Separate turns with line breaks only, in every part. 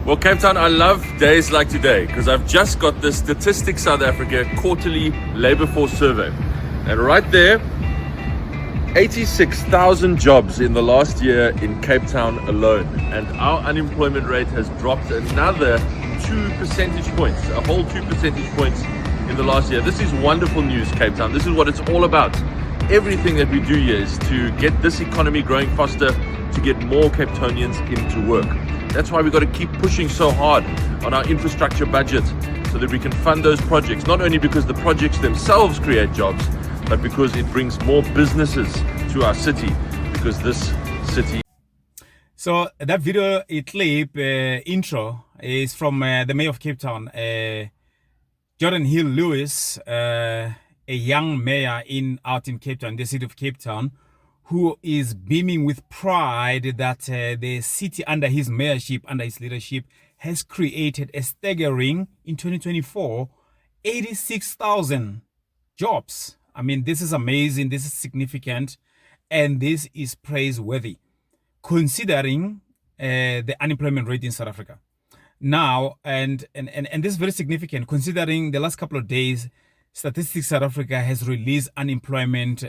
Well, Cape Town, I love days like today because I've just got the Statistics South Africa quarterly labor force survey. And right there, 86,000 jobs in the last year in Cape Town alone. And our unemployment rate has dropped another 2 percentage points, a whole 2 percentage points in the last year. This is wonderful news, Cape Town. This is what it's all about. Everything that we do here is to get this economy growing faster, to get more Cape Townians into work. That's why we've got to keep pushing so hard on our infrastructure budget so that we can fund those projects, not only because the projects themselves create jobs, but because it brings more businesses to our city, because this city.
So that video clip intro is from the mayor of Cape Town, Geordin Lewis, a young mayor out in Cape Town, the city of Cape Town, who is beaming with pride that the city under his mayorship, under his leadership, has created a staggering, in 2024, 86,000 jobs. I mean, this is amazing, this is significant, and this is praiseworthy, considering the unemployment rate in South Africa. Now, and this is very significant, considering the last couple of days, Statistics South Africa has released unemployment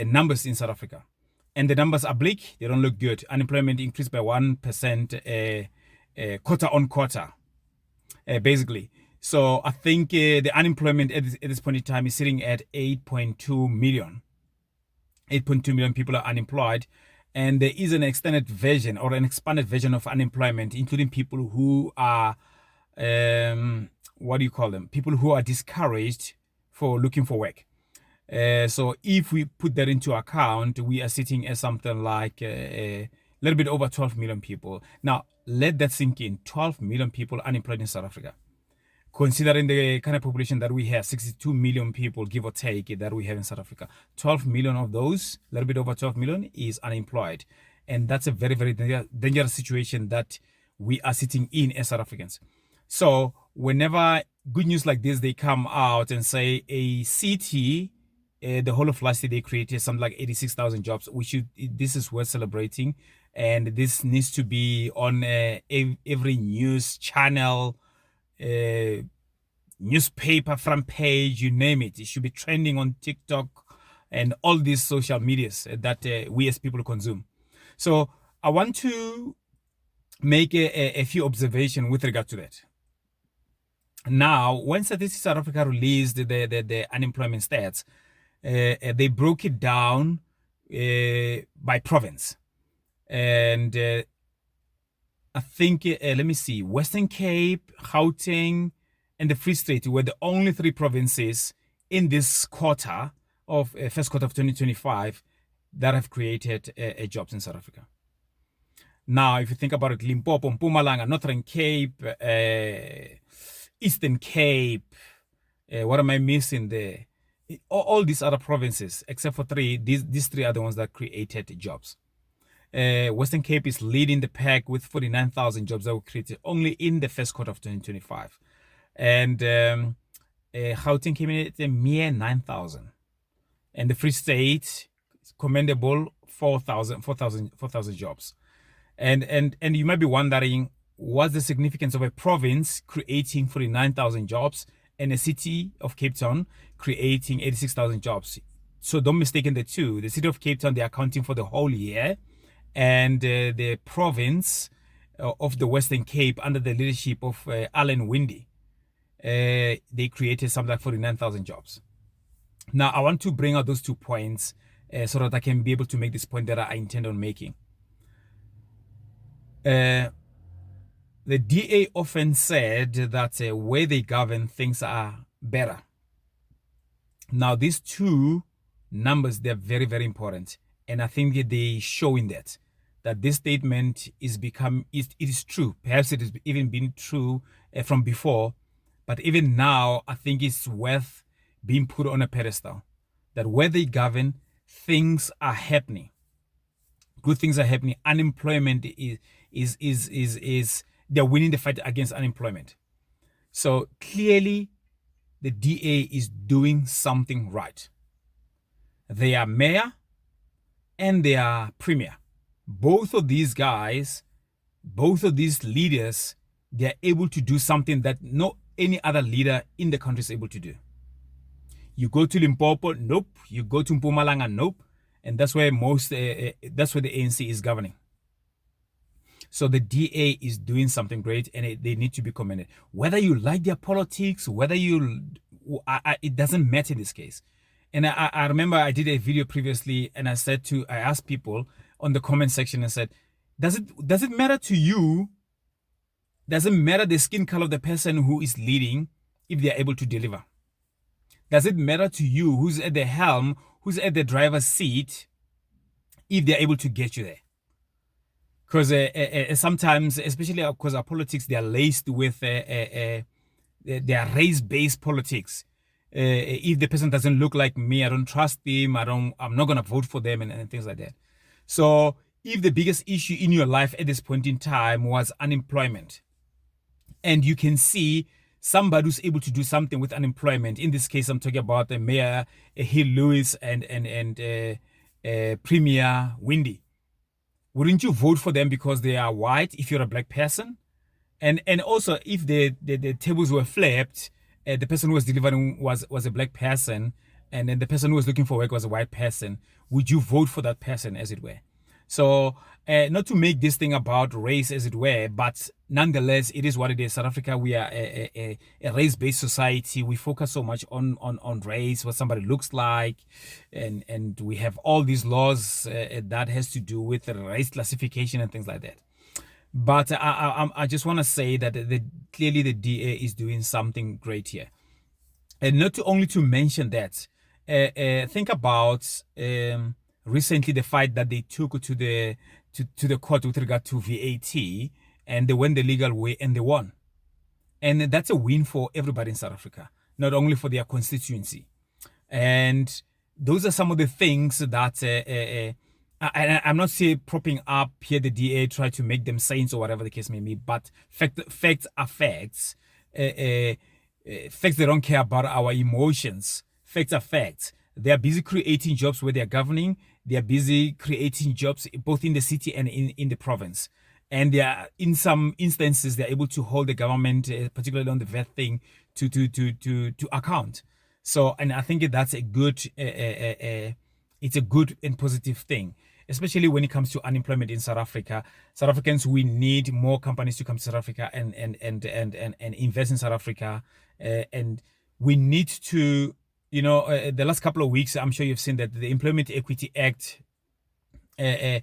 numbers in South Africa. And the numbers are bleak, they don't look good. Unemployment increased by 1% quarter on quarter, basically. So I think the unemployment at this point in time is sitting at 8.2 million. 8.2 million people are unemployed. And there is an extended version or an expanded version of unemployment, including people who are, what do you call them? People who are discouraged for looking for work. So if we put that into account, we are sitting at something like a little bit over 12 million people. Now, let that sink in. 12 million people unemployed in South Africa. Considering the kind of population that we have, 62 million people, give or take, that we have in South Africa. 12 million of those, a little bit over 12 million, is unemployed. And that's a very, very dangerous situation that we are sitting in as South Africans. So whenever good news like this, they come out and say a city, the whole of last year, they created something like 86,000 jobs. This is worth celebrating. And this needs to be on every news channel, newspaper, front page, you name it. It should be trending on TikTok and all these social medias that we as people consume. So I want to make a few observations with regard to that. Now, when Statistics South Africa released the unemployment stats, they broke it down by province. And I think, let me see, Western Cape, Gauteng, and the Free State were the only three provinces in this quarter of first quarter of 2025 that have created jobs in South Africa. Now, if you think about it, Limpopo, Mpumalanga, Northern Cape, Eastern Cape, what am I missing there? All these other provinces, except for three, these three are the ones that created jobs. Western Cape is leading the pack with 49,000 jobs that were created only in the first quarter of 2025. And Gauteng came in at a mere 9,000. And the Free State, commendable, 4,000 jobs. And you might be wondering, what's the significance of a province creating 49,000 jobs and a city of Cape Town creating 86,000 jobs? So don't mistake the two. The city of Cape Town, they're accounting for the whole year. And the province of the Western Cape, under the leadership of Alan Winde, they created something like 49,000 jobs. Now, I want to bring out those 2 points so that I can be able to make this point that I intend on making. The DA often said that where they govern, things are better. Now, these two numbers, they're very, very important. And I think that they showing that this statement it is true. Perhaps it has even been true from before. But even now, I think it's worth being put on a pedestal. That where they govern, things are happening. Good things are happening. Unemployment is they're winning the fight against unemployment. So clearly, the DA is doing something right. They are mayor and they are premier. Both of these guys, both of these leaders, they are able to do something that no any other leader in the country is able to do. You go to Limpopo, nope. You go to Mpumalanga, nope. And that's where that's where the ANC is governing. So the DA is doing something great, and they need to be commended. Whether you like their politics, whether it doesn't matter in this case. And I remember I did a video previously, and I asked people on the comment section and said, does it matter to you? Does it matter the skin color of the person who is leading if they are able to deliver? Does it matter to you who's at the helm, who's at the driver's seat, if they're able to get you there? Because sometimes, especially because our politics, they are laced with they are race-based politics. If the person doesn't look like me, I don't trust them. I'm not gonna vote for them, and things like that. So, if the biggest issue in your life at this point in time was unemployment, and you can see somebody who's able to do something with unemployment. In this case, I'm talking about the Mayor Hill Lewis and Premier Windy. Wouldn't you vote for them because they are white if you're a black person? And also, if the tables were flipped, the person who was delivering was a black person, and then the person who was looking for work was a white person, would you vote for that person, as it were? So, not to make this thing about race, as it were, but nonetheless, it is what it is. South Africa, we are a race-based society. We focus so much on race, what somebody looks like, and we have all these laws that has to do with race classification and things like that. But I just want to say that clearly the DA is doing something great here. And not only to mention that, think about recently the fight that they took to the court with regard to VAT, and they went the legal way and they won. And that's a win for everybody in South Africa, not only for their constituency. And those are some of the things that I'm not saying propping up here the DA, try to make them saints or whatever the case may be, but facts are facts. Facts, they don't care about our emotions. Facts are facts. They are busy creating jobs where they are governing. They are busy creating jobs both in the city and in the province. And they are, in some instances, they're able to hold the government, particularly on the VAT thing, to account. So, and I think that's a good, it's a good and positive thing, especially when it comes to unemployment in South Africa. South Africans, we need more companies to come to South Africa and invest in South Africa. And we need to, the last couple of weeks, I'm sure you've seen that the Employment Equity Act, a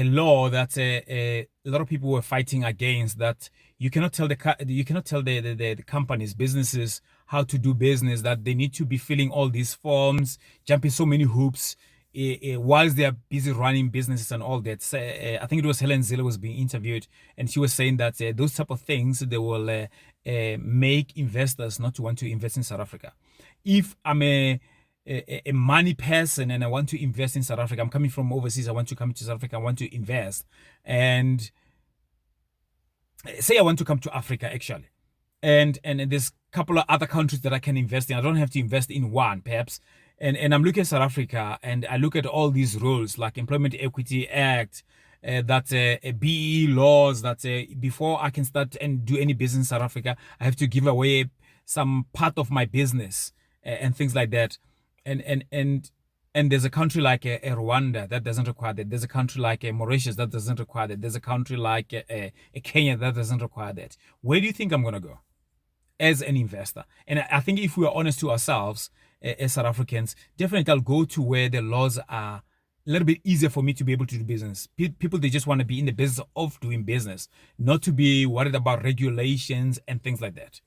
law that a lot of people were fighting against, that you cannot tell the companies, businesses, how to do business, that they need to be filling all these forms, jumping so many hoops whilst they are busy running businesses and all that. I think it was Helen Zille was being interviewed, and she was saying that those type of things, they will make investors not to want to invest in South Africa. If I'm a money person and I want to invest in South Africa, I'm coming from overseas, I want to come to South Africa, I want to invest, and say I want to come to Africa actually, and there's a couple of other countries that I can invest in. I don't have to invest in one, perhaps. And I'm looking at South Africa, and I look at all these rules like Employment Equity Act, that BE laws, that before I can start and do any business in South Africa, I have to give away some part of my business and things like that. And there's a country like Rwanda that doesn't require that. There's a country like Mauritius that doesn't require that. There's a country like Kenya that doesn't require that. Where do you think I'm going to go as an investor? And I think if we are honest to ourselves as South Africans, definitely I'll go to where the laws are a little bit easier for me to be able to do business. People, they just want to be in the business of doing business, not to be worried about regulations and things like that.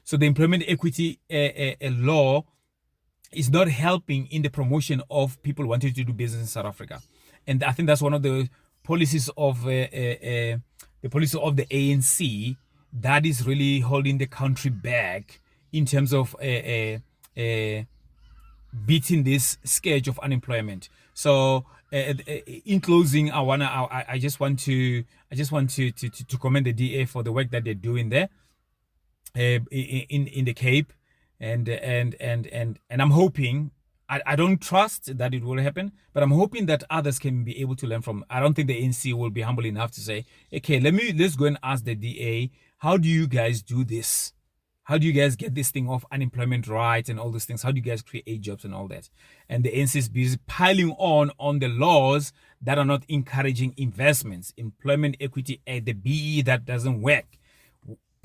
So the Employment Equity law is not helping in the promotion of people wanting to do business in South Africa. And I think that's one of the policies of the ANC that is really holding the country back in terms of beating this scourge of unemployment. So in closing, I just want to commend the DA for the work that they're doing there in the Cape. And I'm hoping I don't trust that it will happen, but I'm hoping that others can be able to learn from. I don't think the NC will be humble enough to say, okay, let's go and ask the DA, how do you guys do this? How do you guys get this thing off unemployment rights and all those things? How do you guys create jobs and all that? And the NC is busy piling on the laws that are not encouraging investments, employment equity at the BE that doesn't work.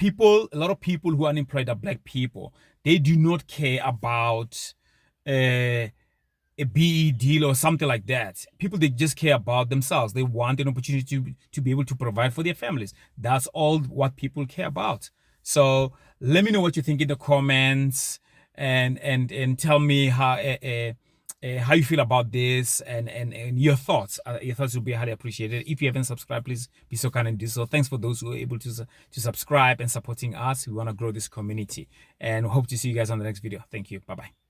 A lot of people who are unemployed are black people. They do not care about a BE deal or something like that. People, they just care about themselves. They want an opportunity to be able to provide for their families. That's all what people care about. So let me know what you think in the comments, and tell me how you feel about this, and your thoughts. Your thoughts will be highly appreciated. If you haven't subscribed, please be so kind and do so. Thanks for those who are able to subscribe and supporting us. We want to grow this community, and hope to see you guys on the next video. Thank you. Bye bye.